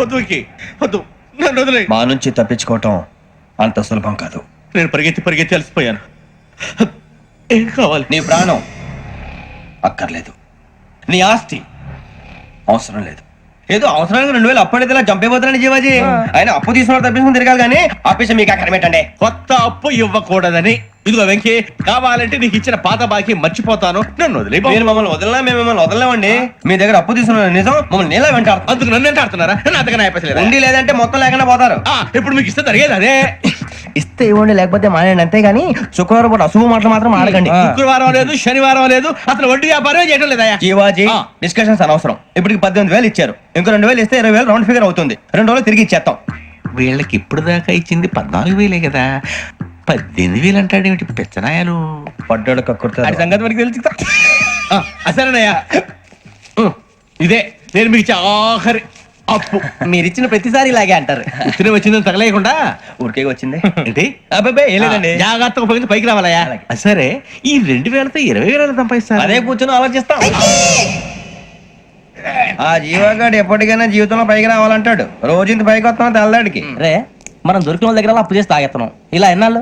వద్దు వెంకీ, వద్దు, నన్ను వదిలే. మా నుంచి తప్పించుకోవటం అంత సులభం కాదు. నేను పరిగెత్తి అలసిపోయాను. ఏం కావాలి? నీ ప్రాణం అక్కర్లేదు, నీ ఆస్తి అవసరం లేదు. ఏదో అవసరానికి 2000 అప్పుడైతే ఇలా చంపేపోతున్నాను జీవాజీ. ఆయన అప్పు తీసుకున్న తప్పించుకుని తిరగాలి కానీ ఆపేసి మీకు అక్కడ పెట్టండి. కొత్త అప్పు ఇవ్వకూడదని. ఇదిగో వెంకీ, కావాలంటే నీకు ఇచ్చిన పాత బాకీ మర్చిపోతాను, నన్ను వదిలే. మీరు మమ్మల్ని వదలనా? మేము మిమ్మల్ని వదలలేమండి. మీ దగ్గర అప్పు తీసుకున్న నిజం మమ్మల్ని నీలా వెంటాడు. అందుకు నన్ను ఎంత ఆడుతున్నారా? అంతగా అయిపోలేదు. ఉండి లేదంటే మొత్తం లేకుండా పోతారు. ఇప్పుడు మీకు ఇస్తే జరిగేది అదే. ఇస్తే ఇవ్వండి, లేకపోతే మానేయండి, అంతేగాని శుక్రవారం పూట అశుభ మాటలు మాత్రం ఆడకండి. శుక్రవారం లేదు, శనివారం లేదు, అసలు వడ్డీ వ్యాపారం చేయడం లేదా? జీవాజీ, డిస్కషన్స్ అనవసరం. ఇప్పటికి 18,000 ఇచ్చారు, ఇంకో 2,000 ఇస్తే 20,000 రౌండ్ ఫిగర్ అవుతుంది. 2 రోజులు తిరిగి ఇచ్చేస్తాం. వీళ్ళకి ఇప్పుడు దాకా ఇచ్చింది 14,000 కదా, 18,000 అంటాడేమిటి పెచ్చనాయాలు? పడ్డాడు కక్కుర్తాడు. సంగతి మనకి తెలుసు. సరేనయ్యా, ఇదే నేను మీకు ఇచ్చే ఆఖరి అప్పు. మీరిచ్చిన ప్రతిసారి ఇలాగే అంటారు. తిని వచ్చిందని తగలేయకుండా ఊరికే వచ్చింది ఏంటి? అబ్బాయి ఏం లేదండి. జాగ్రత్తగా ఉపయోగించి పైకి రావాలయ్యా. సరే, ఈ 2,000తో 20,000 సంపాదిస్తారు. అదే కూర్చొని ఆలోచిస్తాం. ఆ జీవగాడు ఎప్పటికైనా జీవితంలో పైకి రావాలంటాడు. రోజు ఇంత పైకి వస్తాం తెల్లడికి. రే, మనం దొరికిన వాళ్ళ దగ్గర అప్పు చేసి తాగెత్తనం. ఇలా ఎన్నాళ్ళు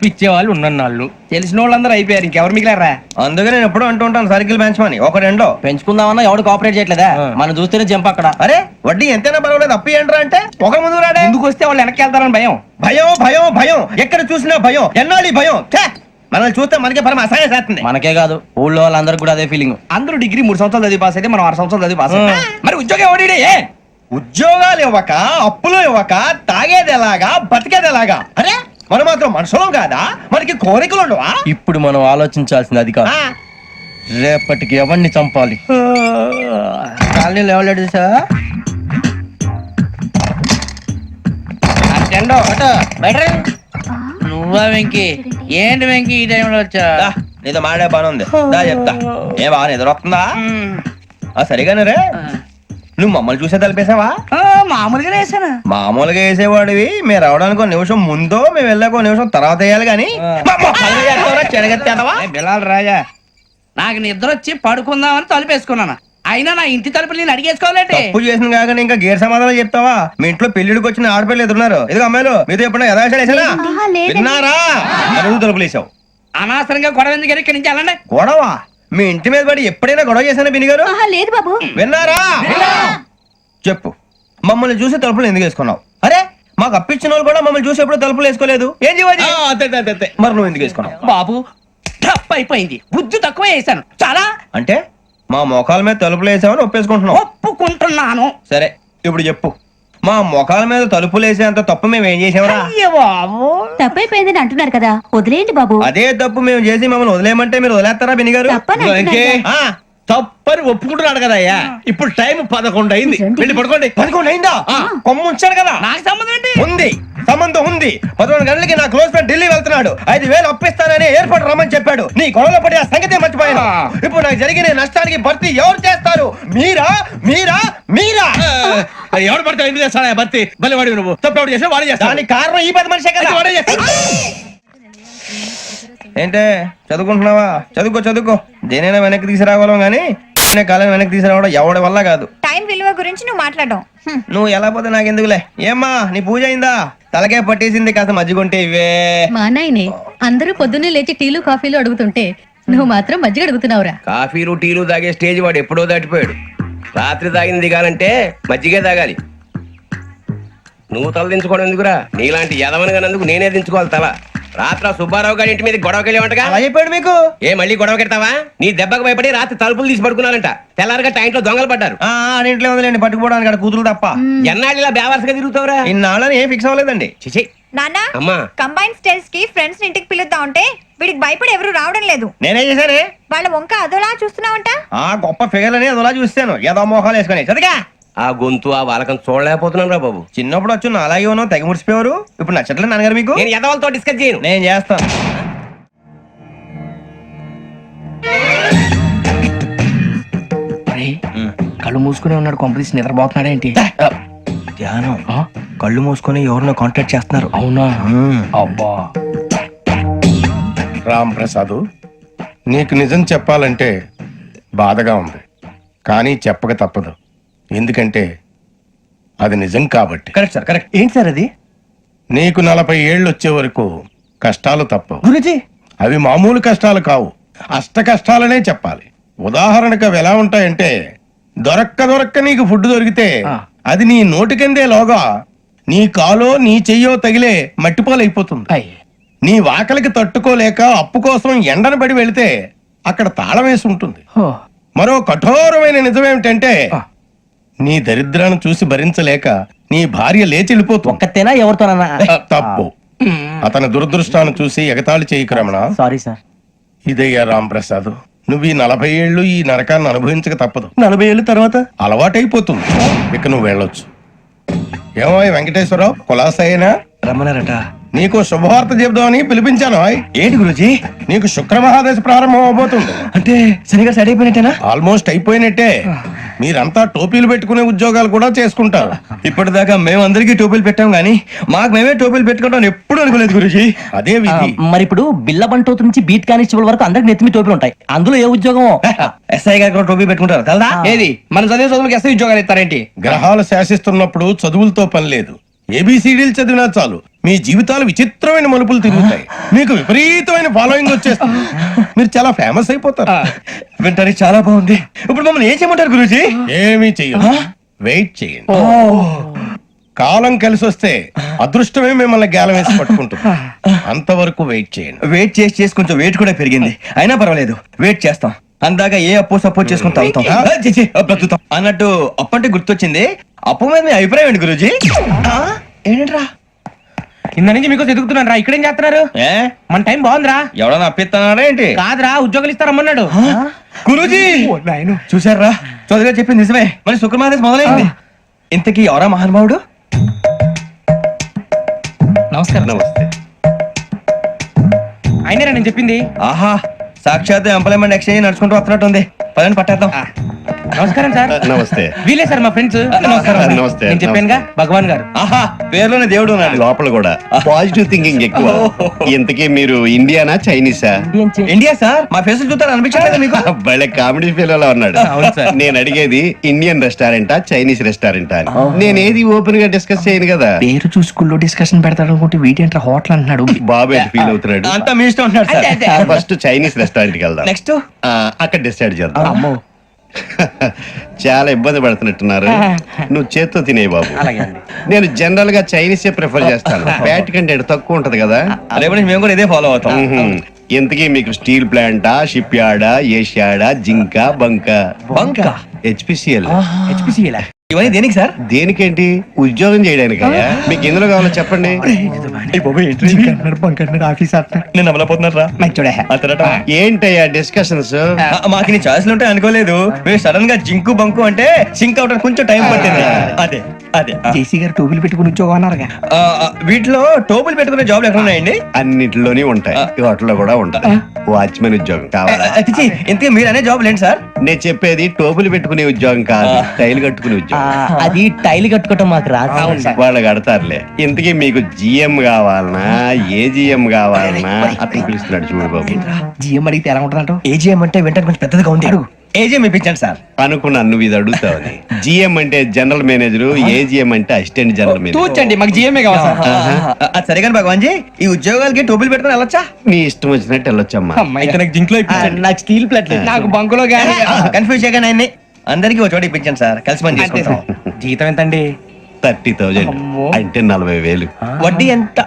ఇచ్చే వాళ్ళు ఉన్నన్నాళ్ళు. తెలిసిన వాళ్ళందరూ అయిపోయారు, ఇంకెవరు మిగిలారా? అందుకే నేను ఎప్పుడు అంటూ ఉంటాను సర్కిల్ బెంచ్ మని ఒక రెండో పెంచుకుందామన్నా ఎవడు కోఆపరేట్ చేయట్లేదా? మనం చూస్తేనే జంప్ అక్కడ. అరే వడ్డీ ఎంతైనా పర్వాలేదు, అప్పు ఏంట్రా అంటే ఒక ముందు రాడే. ముందుకు వస్తే వాళ్ళు వెనక్కి వెళ్తారని భయం. భయం భయం భయం, ఎక్కడ చూసినా భయం. ఎన్నాళ్ళు ఈ భయం? మనల్ని చూస్తే మనకే పరమ అసహాయం చేస్తుంది. మనకే కాదు, ఊళ్ళో వాళ్ళందరూ కూడా అదే ఫీలింగ్. అందరూ డిగ్రీ 3 సంవత్సరాలు చదివి పాస్ అయితే మనం 6 సంవత్సరాలు చదివి పాస్ అయ్యాం. మరి ఉద్యోగం ఎవడి? ఉద్యోగాలు ఇవ్వక, అప్పులు ఇవ్వక, తాగేది ఎలాగా, బతికేది ఎలాగా? అరే మనం మాత్రం మనుషులం కాదా? మనకి కోరికలు ఉండవా? ఇప్పుడు మనం ఆలోచించాల్సింది అది కాదు, రేపటికి ఎవరిని చంపాలి. కాలనీలో ఎవరు సార్? నువ్వా వెంకీ? ఏంటి వెంకీ ఈ టైంలో వచ్చా? నీతో మాడే పని ఉంది, దా చెప్తా. ఏ బాగా నిద్రొస్తుందా? సరిగానే రే, నువ్వు మమ్మల్ని చూసే తలిపేసావా? మామూలుగా వేసాను. మామూలుగా వేసేవాడివి. మేము రావడానికి 1 నిమిషం ముందో, మేము వెళ్ళాక 1 నిమిషం తర్వాత వేయాలి కానీ బిలాల్ రాజా, నాకు నిద్ర వచ్చి పడుకుందామని తలుపేసుకున్నాను. అయినా నా ఇంటి తలుపులు నేను అడిగేసుకోవాలంటే తప్పు చేసిన కాక ఇంకా గేర్ సమాధానం చెప్తావా? మీ ఇంట్లో పెళ్లిడికి వచ్చిన ఆడపిల్లలు ఎదురున్నారు. ఇదిగో అమ్మాయిలు, మీతో ఎప్పుడైనా యథాశాలు వేసానా? విన్నారా? అడుగు తలుపులు వేసావు. అనవసరంగా గొడవ ఎందుకు ఇక్కడి నుంచి వెళ్ళండి. గొడవ? మీ ఇంటి మీద పడి ఎప్పుడైనా గొడవ చేశానా బిని గారు? లేదు బాబు. విన్నారా? చెప్పు, మమ్మల్ని చూసి తలుపులు ఎందుకు వేసుకున్నావు? అరే మాకు అప్పించిన వాళ్ళు కూడా మమ్మల్ని చూసి ఎప్పుడు తలుపులు వేసుకోలేదు. ఏం చేయాలి? మరి నువ్వు ఎందుకు వేసుకున్నావు? బాబు టప్ అయిపోయింది, బుద్ధి తక్కువ వేసాను చాలా. అంటే మా మోకాల మీద తలుపులు వేసామని ఒప్పేసుకుంటున్నావు? ఒప్పుకుంటున్నాను. సరే ఇప్పుడు చెప్పు, మా మొఖాల మీద తలుపులు వేసేంత తప్పు మేము ఏం చేసామరా? బాబు తప్పైపోయిందని అంటున్నారు కదా, వదిలేయండి బాబు. అదే తప్పు మేము చేసి మమ్మల్ని వదిలేయమంటే మీరు వదిలేస్తారా బిని గారు? తప్పని ఒప్పుకుంటున్నాడు కదా అయ్యా. ఇప్పుడు టైం 11 అయింది, వెళ్ళి పడుకోండి. 11 అయిందా? కొమ్ము ఉంచాడు కదా. నాకు సంబంధం ఏంటి? ఉంది, సంబంధం ఉంది. 11 గంటలకి నా క్లోజ్ ఫ్రెండ్ ఢిల్లీ వెళ్తున్నాడు. 5,000 అప్పిస్తానని ఎయిర్పోర్ట్ రమ్మని చెప్పాడు. నీ గొడవలో పడి ఆ సంగతి మర్చిపోయాను. ఇప్పుడు నాకు జరిగిన నష్టానికి భర్తీ ఎవరు చేస్తారు? మీరా మీరా మీరా? ఎవడు పడితే ఎందుకు చేస్తాడా భర్తీ? మళ్ళీ వాడి నువ్వు తప్పు ఎవడు చేసా వాడే చేస్తా. దానికి కారణం ఈ 10 మనిషే కదా. వాడే చేస్తా. ఏంటే చదువుకుంటున్నావా? చదువుకో చదువుకో. దేనైనా వెనక్కి తీసుకురావాలం గానీ కాలం వెనక్కి తీసుకురావడం ఎవడి వల్ల కాదు. టైం విలువ గురించి నువ్వు మాట్లాడడం. నువ్వు ఎలా పోతే నాకెందుకులే. ఏమ్మా నీ పూజ అయిందా? తలకే పట్టేసింది, కాస్త మజ్జిగుంటే ఇవే. మా నాయనే అందరూ పొద్దున్నే లేచి టీలు కాఫీలు అడుగుతుంటే నువ్వు మాత్రం మజ్జిగ అడుగుతున్నావురా. కాఫీలు టీలు తాగే స్టేజ్ వాడు ఎప్పుడో దాటిపోయాడు. రాత్రి తాగింది దిగాలంటే మజ్జిగే తాగాలి. నువ్వు తల దించుకోవడం ఎందుకురా? నీలాంటి యదవనగానందుకు నేనే దించుకోవాలి తల. రాత్రి సుబ్బారావు గారి ఇంటి మీద గొడవకి వెళ్ళేవంటగా. అలా చెప్పాడు మీకు? ఏ మళ్ళీ గొడవ కెడతావా? నీ దెబ్బకు భయపడి రాత్రి తలుపులు తీసి పడుకున్నారంట. తెల్లారగా టైంట్లో దొంగలు పడ్డారు. ఇంట్లో ఉందిలేండి, పట్టుకుపోవడానికి అక్కడ కూతురు తప్ప. ఎన్నాళ్ళు ఇలా బేవర్స్గా తిరుగుతావురా? ఇన్నాళ్ళని ఏం ఫిక్స్ అవ్వలేదండి. చిచి నాన్న, అమ్మా, కంబైన్ స్టైల్స్ కి ఫ్రెండ్స్ ఇంటికి పిలుద్దాం అంటే వీడికి భయపడి ఎవరు రావడం లేదు. నేనే చేశానే? వాళ్ళ వంక అదోలా చూస్తున్నావంట. గొప్ప ఫిగర్ అని అదోలా చూస్తాను. ఏదో మోహాలు వేసుకొని చదిగా ఆ గొంతు ఆ వాలకం చూడలేకపోతున్నాను రా బాబు. చిన్నప్పుడు వచ్చి నా అలాగే ఉన్నావు, తెగ ముడిచిపోయారు. ఇప్పుడు నచ్చట్లేదు నాన్నగారు మీకు? నేను యదవలతో డిస్కస్ చేయను. నేను చేస్తాను. కళ్ళు మూసుకునే ఉన్నాడు, కొంపదీసి నిద్రపోతున్నాడేంటి? ధ్యానం. కళ్ళు మూసుకొని ఎవరినో కాంటాక్ట్ చేస్తున్నారు. అవునా? అబ్బా రామ్ ప్రసాద్, నీకు నిజం చెప్పాలంటే బాధగా ఉంది, కానీ చెప్పక తప్పదు. ఎందుకంటే అది నిజం కాబట్టి. Correct sir, correct. ఏంటి సార్ అది? నీకు 40 ఏళ్ళు వచ్చే వరకు కష్టాలు తప్పవు. గురుజీ, అవి మామూలు కష్టాలు కావు, అష్ట కష్టాలనే చెప్పాలి. ఉదాహరణకు అవి ఎలా ఉంటాయంటే, దొరక్క నీకు ఫుడ్ దొరికితే అది నీ నోటికెందే లోగా నీ కాలో నీ చెయ్యో తగిలే మట్టిపాలైపోతుంది. నీ వాకలికి తట్టుకోలేక అప్పు కోసం ఎండను పడి వెళితే అక్కడ తాళం వేసి ఉంటుంది. మరో కఠోరమైన నిజమేమిటంటే, నీ దరిద్రాన్ని చూసి భరించలేక నీ భార్య లేచి వెళ్ళిపోతుంది. ఒక్కతేనా ఎవరితోనన్నా? తప్పు. అతని దురదృష్టాన్ని చూసి ఎగతాళి చేయకు రమణ. Sorry sir. ఇదయ్యా రాంప్రసాద్, నువ్వు ఈ 40 ఏళ్ళు ఈ నరకాన్ని అనుభవించక తప్పదు. 40 ఏళ్ళ తర్వాత అలవాటైపోతుంది. ఇక నువ్వు వెళ్ళొచ్చు. ఏమో వెంకటేశ్వరరావు, కులాసైనా రమ్మన్నారట. నీకు శుభవార్త చెబుదామని పిలిపించాను. ఏంటి గురుజీ? నీకు శుక్ర మహాదశ ప్రారంభం అవబోతుంది. అంటే సరిగా సెట్ అయిపోయినట్టేనా? ఆల్మోస్ట్ అయిపోయినట్టే. మీరంతా టోపీలు పెట్టుకునే ఉద్యోగాలు కూడా చేసుకుంటారు. ఇప్పటిదాకా మేమందరికీ టోపీలు పెట్టాం గానీ మాకు మేమే టోపీలు పెట్టుకుంటాం ఎప్పుడు అనుకోలేదు గురుజీ. అదే విధి. మరి ఇప్పుడు బిల్ల బంటోతు నుంచి బీట్ కానిస్టేబుల్ వరకు అందరికి నెత్తిమి టోపీలు ఉంటాయి. అందులో ఏ ఉద్యోగం? ఎస్ఐ గారు కూడా టోపీ పెట్టుకుంటారు తెలదా? ఏది మన చదివే చదువులకు ఎస్ఐ ఉద్యోగాలు ఇస్తారేంటి? గ్రహాలు శాసిస్తున్నప్పుడు చదువులతో పని లేదు. ఏబిసిడీలు చదివినా చాలు మీ జీవితాలు విచిత్రమైన మలుపులు తిరుగుతాయి. మీకు విపరీతమైన ఫాలోయింగ్ వచ్చేస్తుంది. మీరు చాలా ఫేమస్ అయిపోతారు. వింటానికి చాలా బాగుంది. ఇప్పుడు మమ్మల్ని ఏం చేయమంటారు గురుజీ? ఏమీ చెయ్యదు, వెయిట్ చేయండి. కాలం కలిసి వస్తే అదృష్టమే మిమ్మల్ని గేలం వేసి పట్టుకుంటుంది. అంతవరకు వెయిట్ చేయండి. వెయిట్ చేసి కొంచెం వెయిట్ కూడా పెరిగింది. అయినా పర్వాలేదు, వెయిట్ చేస్తాం. అందాక ఏ అప్పు సపోర్ట్ చేసుకుని తాగుతాం. బ్రతుకుతాం అన్నట్టు అప్పు అంటే గుర్తొచ్చింది. అప్పు మీద మీ అభిప్రాయం ఏంటి గురుజీ? ఏంటరా కింద నుంచి మీకు ఎదుగుతున్నాను రా. ఇక్కడేం చేస్తున్నారు? మన టైం బాగుందిరా. ఎవడన్నా అప్పిస్తున్నాడా ఏంటి? కాదురా, ఉద్యోగాలు ఇస్తారమ్మన్నాడు. గురుజీ చూసారా, చౌదరిగా చెప్పింది నిజమే. మరి శుక్రమాదేశ్ మొదలైంది. ఇంతకీ ఎవరా మహానుభావుడు? నమస్కారం. నమస్తే. అయినరా నేను చెప్పింది? ఆహా, సాక్షాత్ ఎంప్లాయ్మెంట్ ఎక్స్చేంజ్ నడుచుకుంటూ వస్తున్నట్టు ఉంది. పదండి పట్టేద్దాం. నమస్కారం సార్. నమస్తే. వీలే సార్ మా ఫ్రెండ్స్. నమస్కారం. నమస్తే. నేను చెప్పానుగా భగవాన్ గారు. ఆహా, పేర్లోనే దేవుడు ఉన్నాడు. లోపల కూడా పాజిటివ్ థింకింగ్ ఎక్కువ. ఇంతకీ మీరు ఇండియానా చైనీసా? India sir. మా ఫేస్ చూస్తారు అనిపించలేదు మీకు? భలే కామెడీ ఫీల్ అలా ఉన్నాడు. అవును సార్. నేను అడిగేది ఇండియన్ రెస్టారెంటా చైనీస్ రెస్టారెంటా అని. నేను ఏది ఓపెన్ గా డిస్కస్ చేయను కదా. పేరు చూసుకుల్లో డిస్కషన్ పెడతాడు అనుకుంటే వీటేంట్రా హోటల్ అంటున్నాడు. బాబు ఎట్ ఫీల్ అవుతున్నాడు. అంతా మీ ఇష్టం ఉంటున్నాడు సార్. ఫస్ట్ చైనీస్ రెస్టారెంట్ కి వెళ్దాం. నెక్స్ట్ అక్కడ డిసైడ్ చేద్దాం. చాలా ఇబ్బంది పడుతున్నట్టున్నారు. నువ్వు చేత్తో తినే బాబు. నేను జనరల్ గా చైనీసే ప్రిఫర్ చేస్తాను. ఫ్యాట్ కంటెంట్ తక్కువ ఉంటది కదా. రేపు నుంచి మేము కూడా ఇదే ఫాలో అవుతాం. ఇంతకీ మీకు స్టీల్ ప్లాంటా, షిప్ యార్డా, ఏషియాడా, జింక, బంక? బంక, హెచ్పిసిఎల్. ఇవన్నీ దేనికి సార్? దేనికేంటి? ఉద్యోగం చేయడానికి. మీకు ఎందులో కావాలో చెప్పండి. నేను అమలపోతున్నారా? ఏంటయ్యా డిస్కషన్స్? మాకు నీ ఛాయిస్లు ఉంటాయి అనుకోలేదు. మీరు సడన్ గా జింకు బంకు అంటే సింక్ అవడానికి కొంచెం టైం పట్టింది. అదే అదే జేసీ గారు టోపీలు పెట్టుకుని ఉద్యోగం అన్నారుగా. వీటిలో టోపులు పెట్టుకునే జాబ్లు ఎక్కడ ఉన్నాయండి? అన్నిటిలోనే ఉంటాయి, వాటిలో కూడా ఉంటాయి. వాచ్మెన్ ఉద్యోగం కావాలా? ఇంతకీ మీరు అనే జాబ్ ఏంటి సార్? నేను చెప్పేది టోపులు పెట్టుకునే ఉద్యోగం కాదు, టైల్ కట్టుకునే ఉద్యోగం. అది టైల్ కట్టుకోవటం మాకు రాదు. వాళ్ళు కడతారులే. ఇంతకీ మీకు జిఎం కావాలనా, ఏజిఎం కావాలనా? అట్లా పిలుస్తున్నాడు చూడు బాబు. జిఎం అడిగితే ఎలా ఉంటుందంట? ఏజీఎం అంటే వెంటనే కొంచెం పెద్దదిగా ఉంది. ఏజీఎం ఇప్పించండి సార్. అనుకున్నాను నువ్వు ఇది అడుగుతావని. జిఎం అంటే జనరల్ మేనేజర్, ఏజిఎం అంటే అసిస్టెంట్ జనరల్ మేనేజర్. తూచండి, మాకు జిఎంఏ కావాలి సార్. అది సరే కానీ భగవాన్ జీ, ఈ ఉద్యోగాలకి టోపులు పెట్టుకుని వెళ్ళొచ్చా? నీ ఇష్టం వచ్చినట్టు వెళ్ళొచ్చమ్మా. అయితే నాకు జింక్ లో ఇప్పించండి. నాకు స్టీల్ ప్లేట్ నాకు బంకులో గానీ కన్ఫ్యూజ్ చేయగానే ఆయన్ని అందరికి ఒక చోట ఇప్పించండి సార్. కలిసి పని చేసుకుంటాం. జీతం ఎంతండి? 30,000 అంటే 40,000. వడ్డీ ఎంత?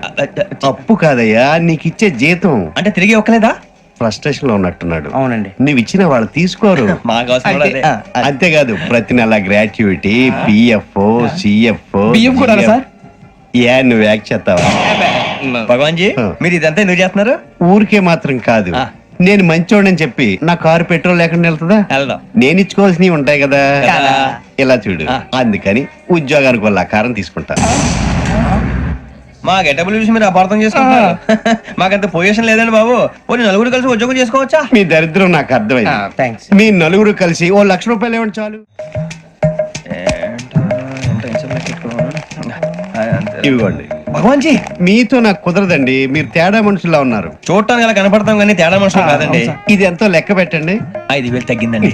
అప్పు కాదయ్యా, నీకు ఇచ్చే జీతం. అంటే తిరిగి ఒక్కలేదా? ఫ్రస్ట్రేషన్ లో ఉన్నట్టున్నాడు. అవునండి. నువ్వు ఇచ్చిన వాళ్ళు తీసుకోరు. మాకు అవసరం కూడా అదే. అంతేకాదు ప్రతి నెల గ్రాట్యుటీ, పిఎఫ్, సిఎఫ్. బియ్యం కూడా సార్? ఏ నువ్వు యాక్ చేస్తావా? భగవాన్ జీ, మీరు ఇదంతా ఎందుకు చేస్తున్నారు? ఊరికే మాత్రం కాదు, నేను మంచోడని చెప్పి నా కారు పెట్రోల్ లేకుండా వెళ్తుందా? వెళ్దాం. నేను ఇచ్చుకోవాల్సినవి ఉంటాయి కదా. కదా. ఇలా చూడు, అందుకని ఉద్యోగానికి వాళ్ళ ఆకారం తీసుకుంటా. మా గెటబుల్ చూసి మీరు అపార్థం చేసుకుంటారు. మాకంత పొజిషన్ లేదండి బాబు. పోనీ నలుగురు కలిసి ఉద్యోగం చేసుకోవచ్చా? మీ దరిద్రం నాకు అర్థమైంది. థ్యాంక్స్. మీ నలుగురు కలిసి ఓ ₹1,00,000 ఇవ్వండి చాలు. ఇవ్వండి. భగవాన్ జీ, మీతో నాకు కుదరదండి, మీరు తేడా మనుషుల్లా ఉన్నారు. చూడటానికి అలా కనపడతాం కానీ తేడా మనుషులు కాదండి. ఇది ఎంతో లెక్క పెట్టండి. 5,000 తగ్గిందండి.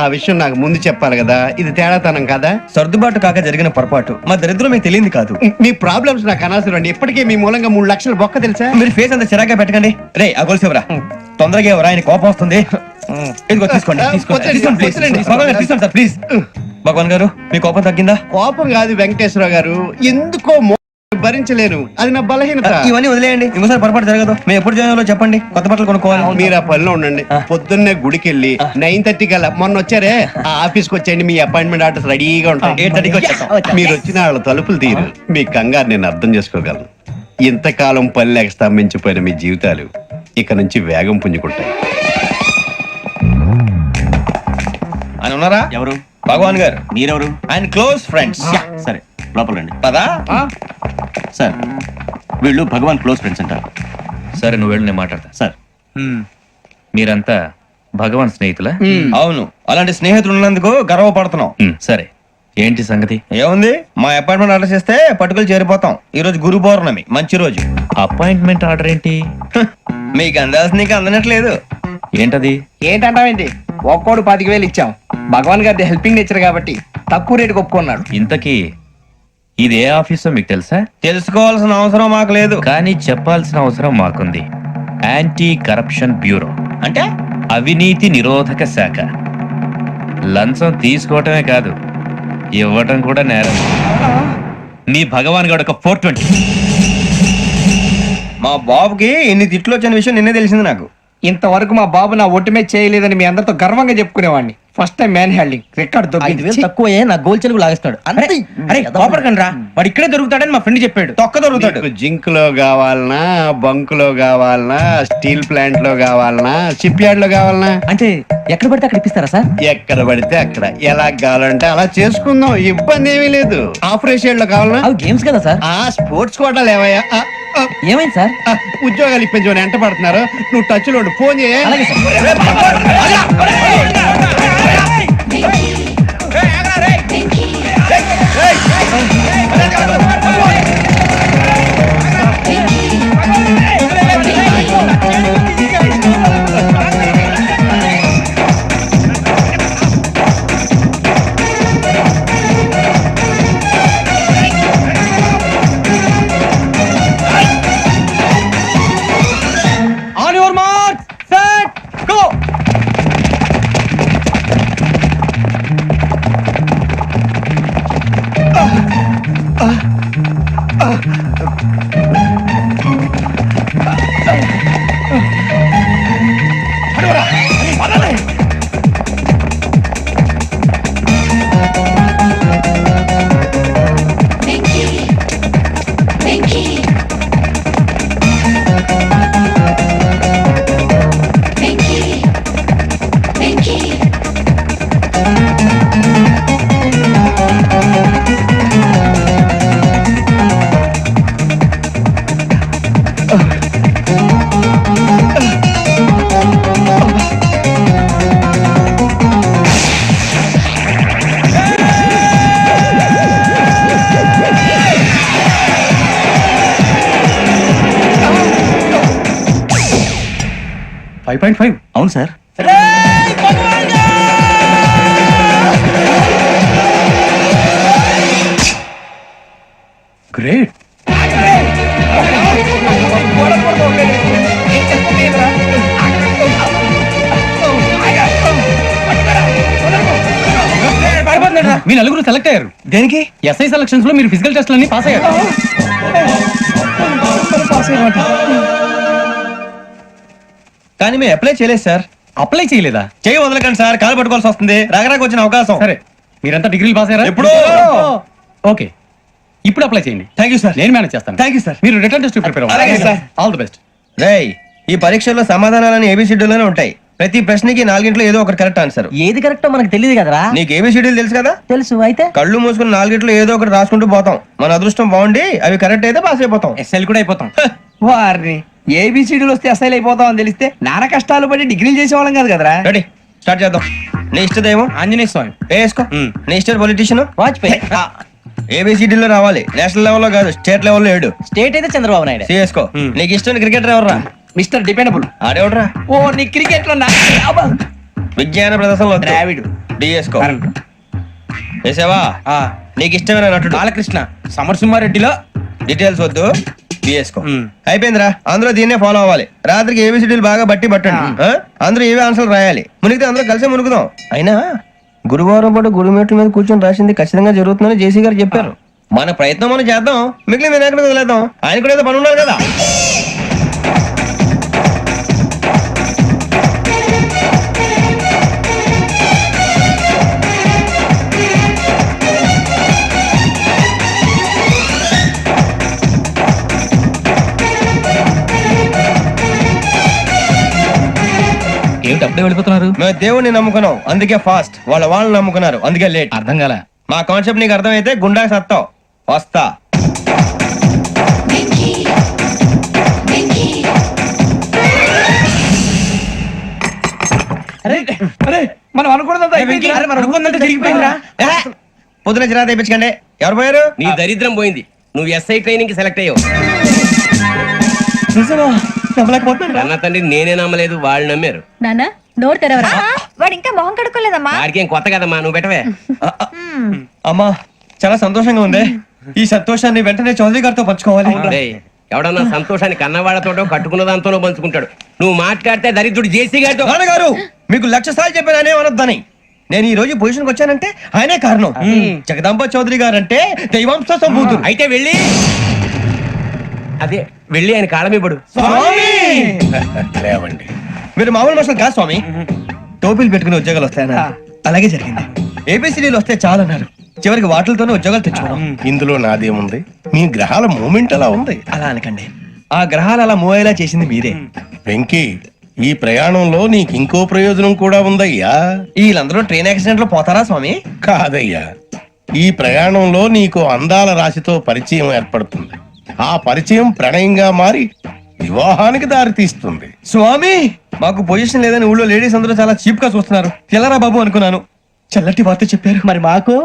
ఆ విషయం నాకు ముందు చెప్పాలి కదా, ఇది తేడాతనం కదా. సర్దుబాటు కాక జరిగిన పొరపాటు, మా దరిద్రం మీకు తెలియంది కాదు. మీ ప్రాబ్లమ్స్ నాకు అనవసరం అండి. ఇప్పటికే మీ మూలంగా 3 లక్షల బొక్క తెలుసా. మీరు ఫేస్ అంత చిరాగ్గా పెట్టకండి. రే ఆ గొలుసు ఎవరా, తొందరగా ఎవరా, ఆయన కోపం వస్తుంది. ఇదిగో తీసుకోండి, తీసుకోండి, తీసుకోండి, please. భగవాన్ గారు తీసుకోండి సార్, ప్లీజ్. భగవాన్ గారు మీ కోపం తగ్గిందా? కోపం కాదు వెంకటేశ్వర గారు, ఎందుకో భరించలేను, అది నా బలహీనత. ఇవన్నీ వదిలేయండి, ఇంకోసారి పొరపాటు జరగదు. మేము ఎప్పుడు జాయిన్ అవ్వాలో చెప్పండి, కొత్త బట్టలు కొనుక్కోవాలి. మీరు ఆ పనిలో ఉండండి. పొద్దున్నే గుడికి వెళ్ళి 9:30 కల్లా, మొన్న వచ్చారే ఆ ఆఫీస్కి వచ్చేయండి. మీ అపాయింట్మెంట్ ఆర్డర్స్ రెడీగా ఉంటాయి. 8:30కి వచ్చేస్తాం. మీరు వచ్చిన వాళ్ళ తలుపులు తీరు. మీ కంగారు నేను అర్థం చేసుకోగలను. ఇంతకాలం పని లేక స్తంభించిపోయిన మీ జీవితాలు ఇక నుంచి వేగం పుంజుకుంటాయి. ఆయన ఉన్నారా? ఎవరు? భగవాన్ గారు. మీరెవరు? ఆయన క్లోజ్ ఫ్రెండ్స్. సరే లోపల రండి. పదా సార్ వీళ్ళు భగవాన్ క్లోజ్ ఫ్రెండ్స్ అంటారు. సరే నువ్వు వెళ్ళు, నేను మాట్లాడతా. సార్ మీరంతా భగవాన్ స్నేహితులా? అవును, అలాంటి స్నేహితులు ఉన్నందుకు గర్వపడుతున్నాం. సరే ఏంటి సంగతి? ఏముంది, మా అపాయింట్మెంట్ ఆర్డర్ చేస్తే పట్టుకులు చేరిపోతాం. ఈ రోజు గురు పౌర్ణమి, మంచి రోజు. అపాయింట్మెంట్ ఆర్డర్ ఏంటి? మీకు అందాల్సిన నీకు అందనట్లేదు. ఏంటది? ఏంటంటావేంటి, ఒక్కోడు 25,000 ఇచ్చాం. భగవాన్ గారి హెల్పింగ్ నేచర్ కాబట్టి తక్కువ రేటుకి ఒప్పుకున్నాడు. ఇంతకీ ఇది ఏ ఆఫీసో మీకు తెలుసా? తెలుసుకోవాల్సిన అవసరం మాకు లేదు, కానీ చెప్పాల్సిన అవసరం మాకుంది. యాంటీ కరప్షన్ బ్యూరో, అంటే అవినీతి నిరోధక శాఖ. లంచం తీసుకోవటమే కాదు, ఇవ్వటం కూడా నేరం. మీ భగవాన్ గారు ఒక 420. మా బాబుకి ఎన్ని తిట్లు వచ్చిన విషయం నిన్నే తెలిసింది నాకు. ఇంతవరకు మా బాబు నా ఒట్టుమే చేయలేదని మీ అందరితో గర్వంగా చెప్పుకునేవాడిని. First time man handing record దొరికింది. తక్కువే నా గోల్ చెలుగు లాగేస్తాడు. అరే కోపడకండి రా, వాడు ఇక్కడే దొరుకుతాడని మా ఫ్రెండ్ చెప్పాడు. తొక్క దొరుకుతాడు. మీకు జింక్ లో కావాలనా, బంక్ లో కావాలనా, స్టీల్ ప్లాంట్ లో కావాలనా, షిప్ యార్డ్ లో కావాలనా? అంటే ఎక్కడ పడితే అక్కడ ఇప్పిస్తారా సార్? ఎక్కడ పడితే అక్కడ, ఎలా కావాలంటే అలా చేసుకుందాం, ఇబ్బంది ఏమీ లేదు. ఆపరేషన్ లో కావాలనా? అవి గేమ్స్ కదా సార్. ఆ స్పోర్ట్స్ కోటాలు ఏవయ్యా? ఏమైంది సార్? ఉద్యోగాలు ఇప్పించమని ఎంట పడుతున్నారు. నువ్వు టచ్ లో ఉండు, ఫోన్ చేయ. On your mark, set, go. అవును సార్. గ్రేట్. మీ నలుగురు సెలెక్ట్ అయ్యారు. దేనికి? ఎస్ఐ సెలక్షన్స్ లో మీరు ఫిజికల్ టెస్ట్ అన్ని పాస్ అయ్యారు. కానీ మేము అప్లై చేయలేదు సార్. అప్లై చేయలేదా? చేయి వదలకండి సార్, కాలు పట్టుకోవాల్సి వస్తుంది. రాగరాకు వచ్చిన అవకాశం. సరే, మీరంతా డిగ్రీలు పాస్ అయ్యారా? ఎప్పుడో. ఓకే, ఇప్పుడు అప్లై చేయండి. Thank you sir. నేను మేనేజ్ చేస్తాను. Thank you sir. మీరు రిటర్న్ టెస్ట్ ప్రిపేర్ అలాగే సార్. All the best. రేయ్, ఈ పరీక్షల్లో సమాధానాలని ఏబిసిడ్యూల్లోనే ఉంటాయి. ప్రతి ప్రశ్నకి 4 ఏదో ఒకటి కరెక్ట్ ఆన్సర్. ఏది కరెక్టో మనకు తెలియదు కదరా. నీకు ఏబిసిడ్యూల్ తెలుసు కదా? తెలుసు. అయితే కళ్ళు మూసుకుని 4 ఏదో ఒకటి రాసుకుంటూ పోతాం. మన అదృష్టం బాగుండి అవి కరెక్ట్ అయితే పాస్ అయిపోతాం. ఎస్ఎల్ కూడా అయిపోతాం. వారిని ఏబిసిడీలు వస్తే ఎస్ఐలు అయిపోతాం అని తెలిస్తే నాన్న కష్టాలు పడి డిగ్రీలు చేసేవాళ్ళం కాదు కదరా. రెడీ, స్టార్ట్ చేద్దాం. నీ ఇష్టదేమో ఆంజనేయ స్వామి. వేసుకో. నీ ఇష్ట పొలిటీషియన్ వాజ్పేయి. ఏబిసిడీలో రావాలి, నేషనల్ లెవెల్లో కాదు, స్టేట్ లెవెల్లో 7. స్టేట్ అయితే చంద్రబాబు నాయుడు. సిఎస్కో. నీకు ఇష్టం క్రికెటర్ ఎవర్రా? Mister dependable. ఆడేవడరా? ఓ నీ క్రికెట్ లో విజ్ఞాన ప్రదర్శనలో ద్రావిడు. డిఎస్కో వేసావా నీకు ఇష్టమైన నటుడు బాలకృష్ణ సమరసింహారెడ్డిలో డీటెయిల్స్ వద్దు డిఎస్కో అయిపోయిందిరా అందరూ దీన్నే ఫాలో అవ్వాలి రాత్రికి ఏబిసిడీలు బాగా బట్టి పట్టండి అందరూ ఏవే ఆన్సర్లు రాయాలి మునిగితే అందరూ కలిసి మునుగుదాం అయినా గురువారం పాటు గురుమేట్ల మీద కూర్చొని రాసింది ఖచ్చితంగా జరుగుతుందని జేసీ గారు చెప్పారు మన ప్రయత్నం మనం చేద్దాం మిగిలిన వినాయకుడు వదిలేద్దాం ఆయన కూడా ఏదో పని ఉండాలి కదా ఏమిటి అప్పుడే వెళ్ళిపోతున్నారు? మేము దేవుడిని నమ్ముకున్నాం అందుకే ఫాస్ట్ వాళ్ళని నమ్ముకున్నారు అందుకే లేట్ అర్థం కాల. మా కాన్సెప్ట్ నీకు అర్థమైతే గుండా సత్తావు వస్తా మనం అనుకున్నదంతా అయిపోయింది. పొద్దున చిరా తెప్పించకండి ఎవరు పోయారు నీ దరిద్రం పోయింది. నువ్వు ఎస్ఐ ట్రైనింగ్ కి సెలెక్ట్ అయ్యావు. అన్న తండ్రి నేనే నమ్మలేదు, వాళ్ళు నమ్మారు. నాన్న నోరు తెరవరా. వాడు ఇంకా మొహం కడుక్కోలేదమ్మా. వాడికి ఏం కొత్త కదమ్మా, నువ్వు పెట్టవే. అమ్మా చాలా సంతోషంగా ఉంది ఈ సంతోషాన్ని వెంటనే చౌదరి గారితో పంచుకోవాలి డేయ్, ఎవడన్నా సంతోషాన్ని కన్నవాళ్లతోటో కట్టుకున్న దాంతోనో పంచుకుంటాడు. నువ్వు మాట్లాడితే దరిద్రుడు జేసీ గారితో. నాన్నగారు మీకు 1,00,000 సార్లు చెప్పాననే అనొద్దని నేను ఈ రోజు పొజిషన్కి వచ్చానంటే ఆయనే కారణం జగదాంబ చౌదరి గారు అంటే దైవాంశ సంభూతుడు అయితే వెళ్ళి అదే వెళ్ళి ఆయన కాళమివ్వడు. లేవండి. మీరు మామూలు మనుషులు కాదు స్వామి టోపీలు పెట్టుకుని ఉద్యోగాలు వస్తాయన్నారు అలాగే జరిగింది ఏబిసిడీలు వస్తే చాలన్నారు చివరికి వాటిలతోనే ఉద్యోగాలు తెచ్చుకున్నాం ఇందులో నాదేముంది? మీ గ్రహాల మూమెంట్ అలా ఉంది. అలా అనకండి ఆ గ్రహాలు అలా మూవ్ అయ్యేలా చేసింది మీరే వెంకీ ఈ ప్రయాణంలో నీకు ఇంకో ప్రయోజనం కూడా ఉందయ్యా. వీళ్ళందరూ ట్రైన్ యాక్సిడెంట్ లో పోతారా స్వామి కాదయ్యా, ఈ ప్రయాణంలో నీకు అందాల రాశితో పరిచయం ఏర్పడుతుంది. ఆ పరిచయం ప్రణయంగా మారి వివాహానికి దారితీస్తుంది. స్వామి మాకు పొజిషన్ లేదని ఊళ్ళో లేడీస్ అందరూ చాలా చీప్ గా చూస్తున్నారు తెల్లరా బాబు అనుకున్నాను చల్లటి వార్త చెప్పారు మరి మాకు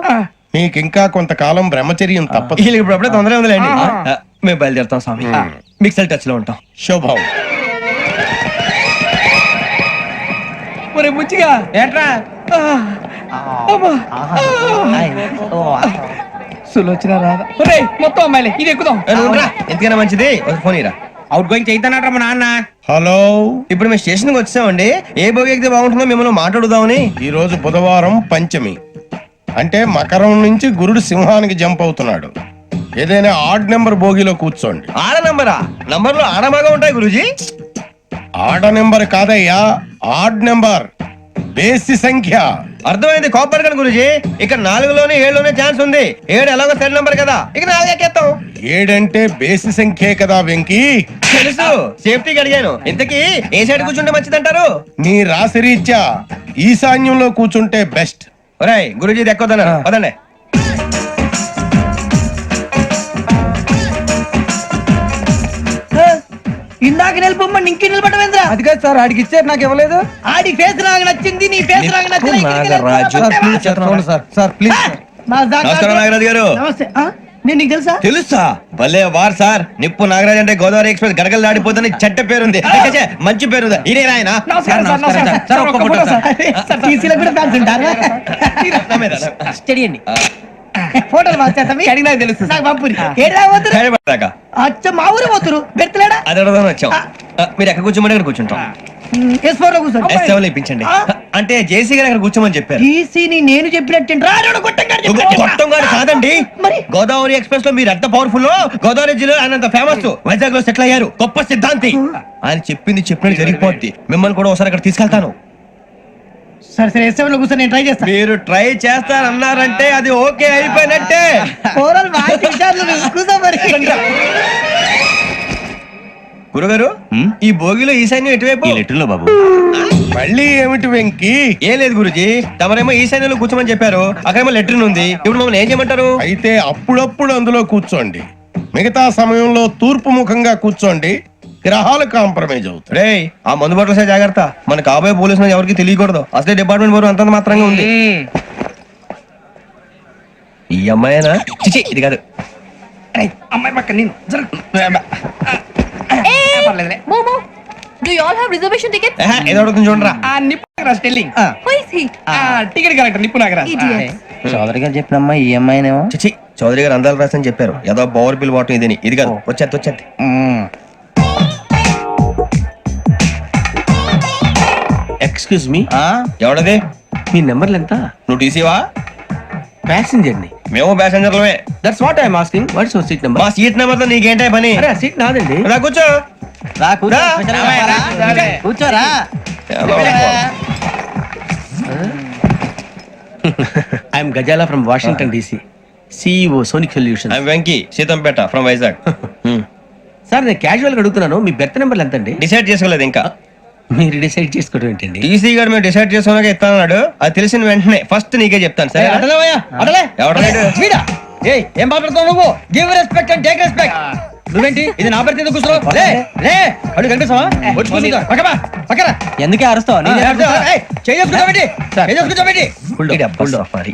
నీకింకా కొంతకాలం బ్రహ్మచర్యం తప్పదు. వీళ్ళకి ఇప్పుడు అప్పుడే తొందరగా ఉందిలేండి మేము బయలుదేరుతాం స్వామి మిక్సెల్ టచ్ లో ఉంటాం శుభం. మరి ముచ్చిగా ఏట్రా సులోచన రాదా మొత్తం అమ్మాయిలే ఇది ఎక్కుదాం ఎందుకైనా మంచిది ఒక ఫోన్ ఇరా అవుట్ గోయింగ్ చేద్దానట్రా మా నాన్న. హలో, ఇప్పుడు మేము స్టేషన్ కి వచ్చామండి ఏ బోగి ఎక్కితే బాగుంటుందో మిమ్మల్ని మాట్లాడుదామని ఈ రోజు బుధవారం పంచమి అంటే మకరం నుంచి గురుడు సింహానికి జంప్ అవుతున్నాడు. ఏదైనా ఆడ్ నెంబర్ బోగిలో కూర్చోండి. ఆడ నంబరా నంబర్లు ఆడమాగా ఉంటాయి గురూజీ ఆడ నెంబర్ కాదయ్యా, ఆడ్ నెంబర్ బేసి సంఖ్య. అర్థమైంది కాపర్ కానీ గురూజీ ఇక్కడ 4లోనే 7లోనే ఛాన్స్ ఉంది 7 ఎలాగో సెల్ నంబర్ కదా ఇక 4 ఎక్కేస్తాం. 7 అంటే బేసి సంఖ్యే కదా వెంకీ. తెలుసు సేఫ్టీకి అడిగాను ఇంతకీ ఏ సైడ్ కూర్చుంటే మంచిదంటారు నీ రాశి రీత్యా ఈశాన్యంలో కూర్చుంటే బెస్ట్. ఒరేయ్ గురూజీ దెక్కొద్దన్నారు పదండి ఇందాక నిలబొమ్మని ఇంకే నిలబడమేంద్రా అది కాదు సార్ ఆడికి ఇచ్చారు నాకు ఇవ్వలేదు. ఆడి ఫేస్ నాకు నచ్చింది నీ ఫేస్ నాకు నచ్చింది సార్ ప్లీజ్ నమస్కారం నాగరాజు గారు నమస్తే నేను నీకు తెలుసా తెలుసా భలే వార్ సార్ నిప్పు నాగరాజ్ అంటే గోదావరి ఎక్స్ప్రెస్ గడగలు దాడిపోతుంది చెడ్డ పేరుంది ఛే, మంచి పేరు ఇదే ఆయన నమస్కారం సార్ నమస్కారం సార్ ఒక్క ఫోటో సార్ సార్ టీసీలో కూడా ఫ్యాన్స్ ఉంటారా స్టడీ అండి ఫోటోలు మార్చేస్తాం అడిగి నాకు తెలుసు నాకు పంపురి ఏడా పోతురు అచ్చ మా ఊరు పోతురు బెర్తలేడా అది అడగదామని వచ్చాం మీరు ఎక్కడ కూర్చోమని అక్కడ కూర్చుంటాం S4 లో కూర్చోండి S7 ఇప్పించండి అంటే జేసీ గారు అక్కడ కూర్చోమని చెప్పారు టీసీని నేను చెప్పినట్టు మొత్తం గారు కాదండి మరి గోదావరి ఎక్స్ప్రెస్ లో మీరు ఎంత పవర్ఫుల్ గోదావరి జిల్లా ఆయన ఫేమస్ వైజాగ్ లో సెటిల్ అయ్యారు గొప్ప సిద్ధాంతి ఆయన చెప్పింది చెప్పినట్టు జరిగిపోద్ది మిమ్మల్ని కూడా ఒకసారి అక్కడ తీసుకెళ్తాను సరే సరే S7 లో కూర్చొని నేను ట్రై చేస్తాను మీరు ట్రై చేస్తారన్నారంటే అది ఓకే అయిపోయినట్టే ఓవరాల్ వాటి విచారాలు కూర్చో మరి గురుగారు ఈ భోగిలో ఈశాన్యం ఎటువైపు ఈ లెటర్లో బాబు. మళ్ళీ ఏమిటి వెంకీ? ఏం లేదు గురుజీ తమరేమో ఈశాన్యంలో కూర్చోమని చెప్పారు అక్కడేమో లెటర్ ఉంది ఇప్పుడు మమ్మల్ని ఏం చేయమంటారు అయితే అప్పుడప్పుడు అందులో కూర్చోండి, మిగతా సమయంలో తూర్పు ముఖంగా కూర్చోండి. గ్రహాలు కాంప్రమైజ్ అవుతాయి. రే ఆ మందు బాటలసే జాగ్రత్త మన కాబోయే పోలీసులు ఎవరికి తెలియకూడదు అసలే డిపార్ట్మెంట్ బోరు అంతంత మాత్రంగా ఉంది ఈ అమ్మాయినా చిచి ఇది కాదు అమ్మాయి పక్క నేను మూ, మూ. Do you all have reservation tickets? ఏదో అడుగుతుంది చూడరా. ఆ నిప్పు Nagaraj telling Who is he? Ticket collector నిప్పు నాగరాజ్ Idiot. చౌదరి గారు చెప్పినమ్మా ఈ అమ్మాయినేమో. చిచి చౌదరి గారు అందాలు రాసని చెప్పారు. ఏదో బోర్ బిల్ వాటం ఇదని. ఇది కాదు వచ్చేది. Excuse me, ఎవడది? మీ నెంబర్లు ఎంత? నువ్వు టీసీవా? ప్యాసింజర్ ని. మేము ప్యాసెంజర్లమే. That's what I'm asking. What's your seat number? మా సీట్ నెంబర్ తో నీకేంటే పని? అరే ఆ సీట్ నాదండి. రా కూర్చో. కూర్చోరా. I'm Gazala from Washington DC, CEO Sonic Solution. I'm Venky Seethampeta from Vizag. Sir నేను క్యాజువల్ గా అడుగుతున్నాను, మీ బెర్త్ నెంబర్లు ఎంత అండి? డిసైడ్ చేసుకోలేదు ఇంకా. మీరు డిసైడ్ చేసుకోవడం ఏంటండి? టీసీ గారు మేము డిసైడ్ చేసుకున్నాక ఇస్తానన్నాడు. అది తెలిసిన వెంటనే ఫస్ట్ నీకే చెప్తాను. సరే వీడా? ఏయ్, ఏం మాట్లాడుతావు నువ్వు? Give respect and take respect. నువ్వేంటి ఇది నా పరిస్థితి ఎందుకు కూర్చున్నావు? లే లే, అడుగు కనిపిస్తావా? వచ్చి కూర్చుంటా. పక్కమా పక్కరా. ఎందుకే అరుస్తావు?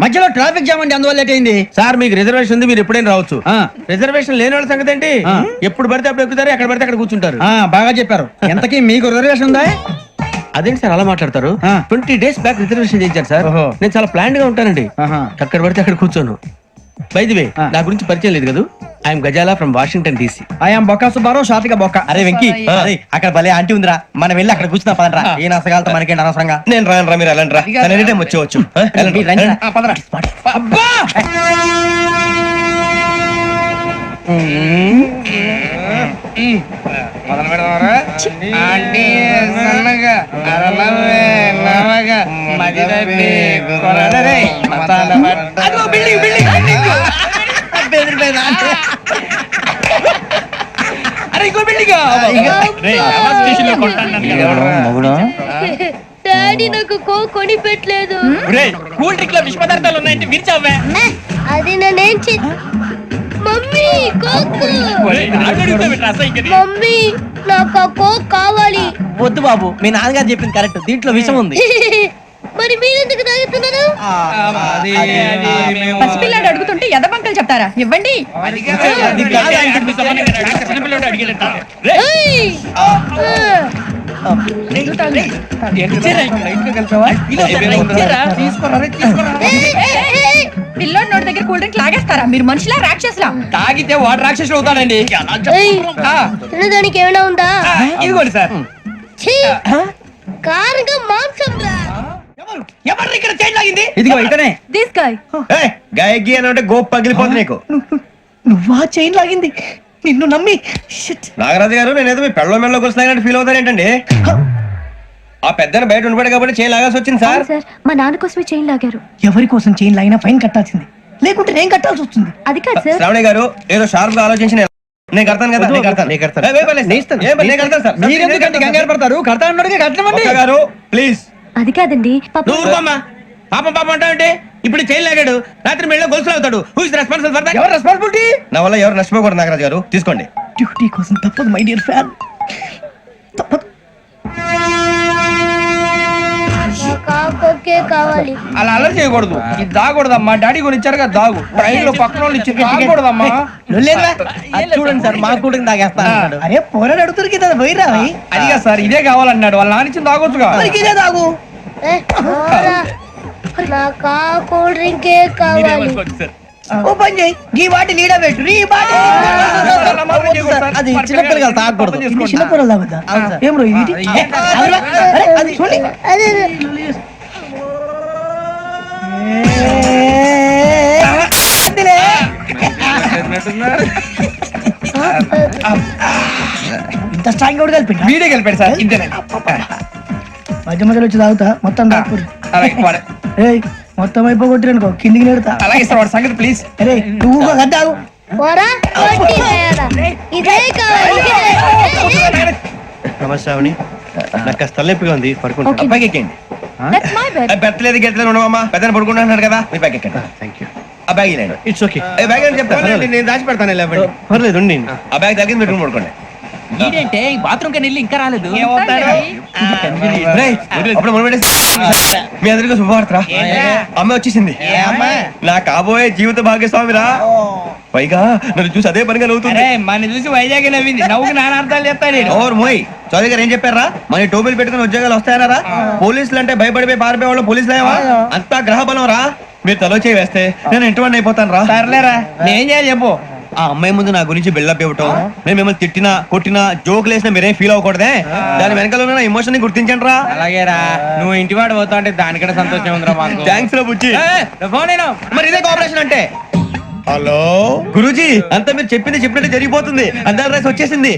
మధ్యలో ట్రాఫిక్ జామ్ అండి, అందువల్ల లేట్ అయింది. సార్ మీకు రిజర్వేషన్ ఉంది, మీరు ఎప్పుడైనా రావచ్చు. రిజర్వేషన్ లేని వాళ్ళ సంగతి ఏంటి? ఎప్పుడు పడితే అప్పుడు ఎక్కుతారు, ఎక్కడ పడితే అక్కడ కూర్చుంటారు. బాగా చెప్పారు. ఎంతకీ మీకు రిజర్వేషన్ ఉందా? అదేంటి సార్ అలా మాట్లాడతారు? 20 days బ్యాక్ రిజర్వేషన్ చేయించారు సార్. నేను చాలా ప్లాన్డ్ గా ఉంటానండి. అక్కడ పడితే అక్కడ కూర్చోను. బై ది వే, నా గురించి పరిచయం లేదు కదా. I'm Gazala from Washington DC. I'm Bokka Subbarao, షాతిక బొక్క. అరే వెంకీ, అక్కడ భలే ఆంటీ ఉందిరా, మనం వెళ్ళి అక్కడ కూర్చున్నా పదరా. ఏ నసగాలతో మనకేంటి అనవసరంగా. నేను రాను రా, మీరు వెళ్ళండి రా. ఎనీ టైం వచ్చేవచ్చు. అబ్బా మొదలు పెడదామరా? ఆంటీ సన్నగా అరలవే నవగా మదిరపి కొరడరే మతాల పట్ట. అదిగో బిల్డింగ్ బిల్డింగ్ బిల్డింగ్. అరే ఇంకో బిల్డింగ్. డాడీ నాకు కోక్ కొని పెట్టలేదు. కూల్ డ్రింక్ లో విష పదార్థాలు ఉన్నాయంటే విరిచావే. అది నేనేం మమ్మీ కోక్. మమ్మీ నాకు ఆ కోక్ కావాలి. వద్దు బాబు, మీ నాన్నగారు చెప్పింది కరెక్ట్, దీంట్లో విషయం ఉంది. మరి మీరెందుకు తాగుతున్నారు? పసిపిల్లాడు అడుగుతుంటే ఎదబంకలు చెప్తారా? ఇవ్వండి. ఏయ్! పిల్లోడి నోటి దగ్గర కూల్ డ్రింక్ లాగేస్తారా? మీరు మనుషులా రాక్షసులా? తాగితే వాడు రాక్షసుడు అవుతాడండి. ఏయ్! తినడానికి ఏమైనా ఉందా? ఇదిగోండి సార్. ఛీ! కారంగా మాంసం రా. ఎవరు ఇక్కడ చైన్ లాగింది? ఇదిగో ఇతనే. This guy. గాయకి అని అంటే గోప్ పగిలిపోతుంది నీకు. నువ్వా చైన్ లాగింది? నిన్ను నమ్మి. నాగరాజు గారు, నేనేదో మీ పెళ్ళ మెళ్ళ గురిసినట్టు ఫీల్ అవుతారు ఏంటండి? ఆ పెద్దని బయట ఉండిపోయాడు కాబట్టి చేయి లాగాల్సి వచ్చింది సార్. సార్, మా నాన్న కోసమే చైన్ లాగారు. ఎవరి కోసం చైన్ లాగినా ఫైన్ కట్టాల్సింది, లేకుంటే నేను కట్టాల్సి వస్తుంది. అది కాదు సార్. శ్రావణి గారు ఏదో షార్ప్ గా ఆలోచించి నేను కడతాను కదా. నేను కడతాను. సార్. మీరెందుకంటే కంగారు పడతారు? కడతా అన్నాడుగా కట్టమండి. ఒక్క గారు ప్లీజ్. అది కాదండి పాపం. నువ్వు ఊరుకోమ్మా. పాపం పాపం అంటావంటే ఇప్పుడు చైన్ లాగాడు, రాత్రి మెళ్ళ గొలుసులు అవుతాడు. Who is responsible for that? ఎవరు రెస్పాన్సిబిలిటీ? నా వల్ల ఎవరు నష్టపోకూడదు నాగరాజు గారు, తీసుకోండి. డ్యూటీ కోసం తప్పదు మై డియర్ ఫ్యాన్, తప్పదు. కావాలి. అలా అలర్ చేయకూడదు. ఇది దాగకూడదమ్మా. డాడీ కొని ఇచ్చారు కదా దాగు. ట్రైన్ లో పక్కన వాళ్ళు ఇచ్చి దాగకూడదమ్మా. చూడండి సార్, మా కూడా తాగేస్తాను. అరే పోరాడు అడుగుతారు కదా, పోయిరా. అదిగా సార్, ఇదే కావాలన్నాడు. వాళ్ళ నాన్న ఇచ్చింది తాగొచ్చుగా. ఇదే తాగు. నాకు కూల్ డ్రింకే కావాలి. ఓ పని చేయి, ఈ బాటి లీడ పెట్టు. ఈ బాటి అది చిన్నపిల్లలు తాగకూడదు. చిన్నపిల్లలు తాగుతా. ఏం రో ఇది? అది చూడండి. ఇంత స్ట్రాంగ్ కూడా కలిపి వీడే కలిపాడు సార్. ఇంతేనే. మధ్య మధ్యలో వచ్చి తాగుతా, మొత్తం తాగకూడదు. ఏయ్, మొత్తం అయిపోగొట్టిరనుకో కిందికి నేడుతా. అలాగే సార్, వాడు సంగతి ప్లీజ్. అరే నువ్వు కద్దాగు. ఇదే కావాలి. నమస్తే శ్రావణి, నాకు కాస్త తలెప్పిగా ఉంది, పడుకుంటా. Okay. పైకి ఎక్కండి. That's my bed. పెట్టలేదు గెట్టలేదు ఉండవమ్మా. పెద్దని పడుకుంటున్నాడు కదా, మీ బ్యాగ్ ఎక్కండి. Thank you. ఆ బ్యాగ్ ఇలాండి. It's okay. బ్యాగ్ అని చెప్తాను. నేను దాచి పెడతాను. పర్లేదు ఉండి. ఆ బ్యాగ్ తగ్గింది పెట్టుకుని పడుకోండి. ఏంటంటే బాత్రూమ్ కని వెళ్ళి ఇంకా రాలేదు రేయ్, అప్పుడు మొదలు పెట్టేసి మీ అందరికీ శుభవార్తరా అమ్మ వచ్చేసింది నా కాబోయే జీవిత భాగ్యస్వామిరా పైగా నన్ను చూసి అదే పనిగా నవ్వుతుంది మన చూసి వైజాగ్ నవ్వింది నవ్వుకి నాన్న అర్థాలు చెప్తాడు ఓర్ మోయ్ చౌదరి గారు ఏం చెప్పారా మన టోబీలు పెట్టుకుని ఉద్యోగాలు వస్తాయనరా పోలీసులు అంటే భయపడిపోయి పారిపోయే వాళ్ళు పోలీసులు ఏవా అంతా గ్రహ బలం రా మీరు తలో చేయి వేస్తే నేను ఇంటివాడిని అయిపోతాను రా సర్లేరా నేం చేయాలి చెప్పు ఆ అమ్మాయి ముందు నా గురించి బిల్డప్ ఇవ్వటం నేను మిమ్మల్ని తిట్టినా కొట్టినా జోకులు వేసినా మీరేం ఫీల్ అవ్వకూడదే దాని వెనకాల ఉన్న ఎమోషన్ ని గుర్తించండి రా అలాగేరా నువ్వు ఇంటివాడు పోతా అంటే దానికంటే సంతోషం ఉందిరా మాకు థ్యాంక్స్ రా బుజ్జి ఫోన్ మరి ఇదే కోఆపరేషన్ అంటే హలో గురూజీ అంతా మీరు చెప్పింది చెప్పినట్టు జరిగిపోతుంది అందాల రైస్ వచ్చేసింది